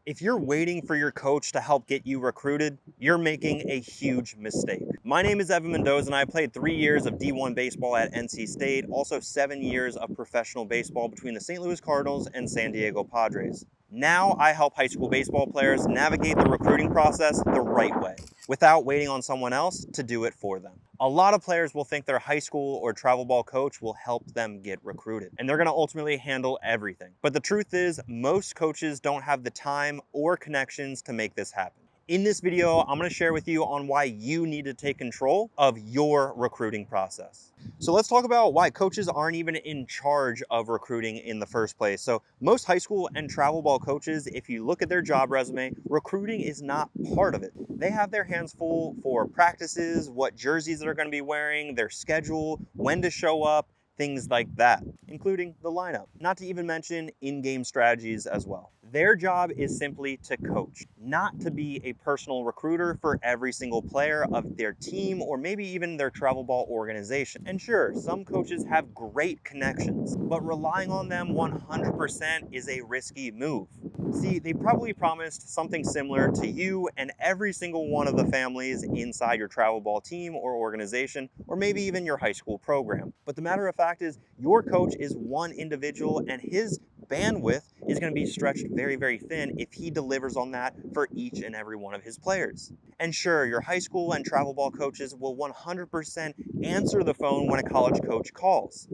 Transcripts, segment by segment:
If you're waiting for your coach to help get you recruited, you're making a huge mistake. My name is Evan Mendoza, and I played 3 years of D1 baseball at NC State, also 7 years of professional baseball between the St. Louis Cardinals and San Diego Padres. Now I help high school baseball players navigate the recruiting process the right way, without waiting on someone else to do it for them. A lot of players will think their high school or travel ball coach will help them get recruited, and they're going to ultimately handle everything. But the truth is, most coaches don't have the time or connections to make this happen. In this video, I'm going to share with you on why you need to take control of your recruiting process. So let's talk about why coaches aren't even in charge of recruiting in the first place. So most high school and travel ball coaches, if you look at their job resume, recruiting is not part of it. They have their hands full for practices, what jerseys they're going to be wearing, their schedule, when to show up, things like that, including the lineup. Not to even mention in-game strategies as well. Their job is simply to coach, not to be a personal recruiter for every single player of their team or maybe even their travel ball organization. And sure, some coaches have great connections, but relying on them 100% is a risky move. See, they probably promised something similar to you and every single one of the families inside your travel ball team or organization, or maybe even your high school program. But the matter of fact is, your coach is one individual and his bandwidth is going to be stretched very, very thin if he delivers on that for each and every one of his players. And sure, your high school and travel ball coaches will 100% answer the phone when a college coach calls.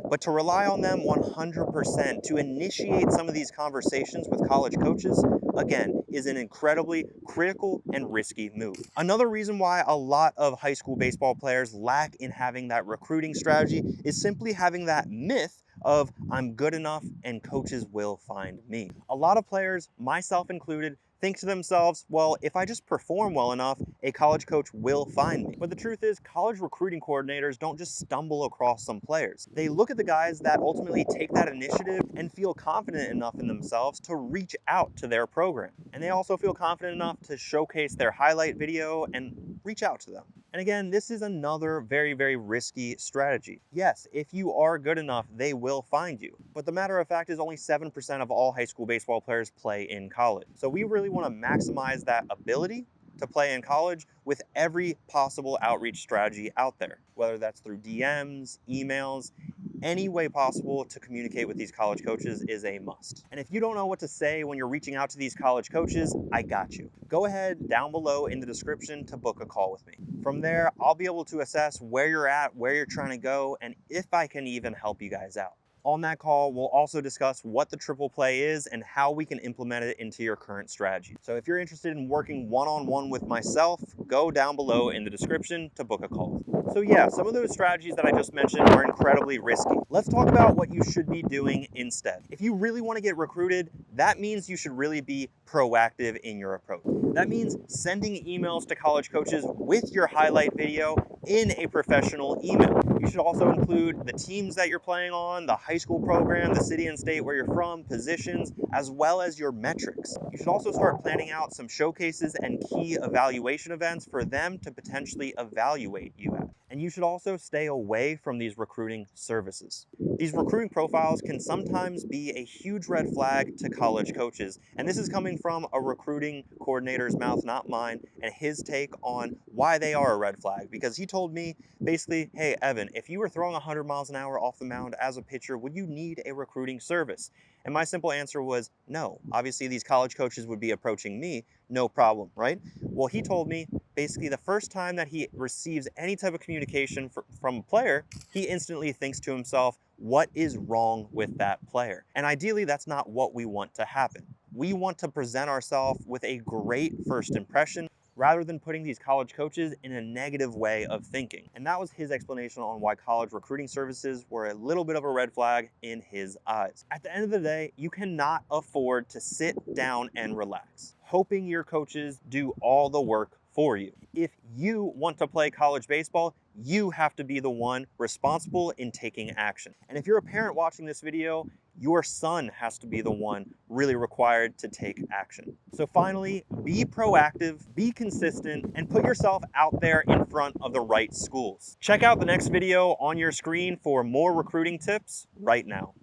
But to rely on them 100% to initiate some of these conversations with college coaches, again, is an incredibly critical and risky move. Another reason why a lot of high school baseball players lack in having that recruiting strategy is simply having that myth of I'm good enough and coaches will find me. A lot of players, myself included, think to themselves, well, if I just perform well enough, a college coach will find me. But the truth is, college recruiting coordinators don't just stumble across some players. They look at the guys that ultimately take that initiative and feel confident enough in themselves to reach out to their program. And they also feel confident enough to showcase their highlight video and reach out to them. And again, this is another very, very risky strategy. Yes, if you are good enough, they will find you. But the matter of fact is only 7% of all high school baseball players play in college. So we really want to maximize that ability to play in college with every possible outreach strategy out there, whether that's through DMs, emails, any way possible to communicate with these college coaches is a must. And if you don't know what to say when you're reaching out to these college coaches, I got you. Go ahead down below in the description to book a call with me. From there, I'll be able to assess where you're at, where you're trying to go, and if I can even help you guys out. On that call, we'll also discuss what the triple play is and how we can implement it into your current strategy. So if you're interested in working one-on-one with myself, go down below in the description to book a call. So yeah, some of those strategies that I just mentioned are incredibly risky. Let's talk about what you should be doing instead. If you really want to get recruited, that means you should really be proactive in your approach. That means sending emails to college coaches with your highlight video in a professional email. You should also include the teams that you're playing on, the high school program, the city and state where you're from, positions, as well as your metrics. You should also start planning out some showcases and key evaluation events for them to potentially evaluate you at. And you should also stay away from these recruiting services. These recruiting profiles can sometimes be a huge red flag to college coaches. And this is coming from a recruiting coordinator's mouth, not mine, and his take on why they are a red flag. Because he told me basically, hey, Evan, if you were throwing 100 miles an hour off the mound as a pitcher, would you need a recruiting service? And my simple answer was no. Obviously, these college coaches would be approaching me, no problem, right? Well, he told me basically the first time that he receives any type of communication from a player, he instantly thinks to himself, what is wrong with that player? And ideally, that's not what we want to happen. We want to present ourselves with a great first impression rather than putting these college coaches in a negative way of thinking. And that was his explanation on why college recruiting services were a little bit of a red flag in his eyes. At the end of the day, you cannot afford to sit down and relax, hoping your coaches do all the work for you. If you want to play college baseball, you have to be the one responsible in taking action. And if you're a parent watching this video, your son has to be the one really required to take action. So finally, be proactive, be consistent, and put yourself out there in front of the right schools. Check out the next video on your screen for more recruiting tips right now.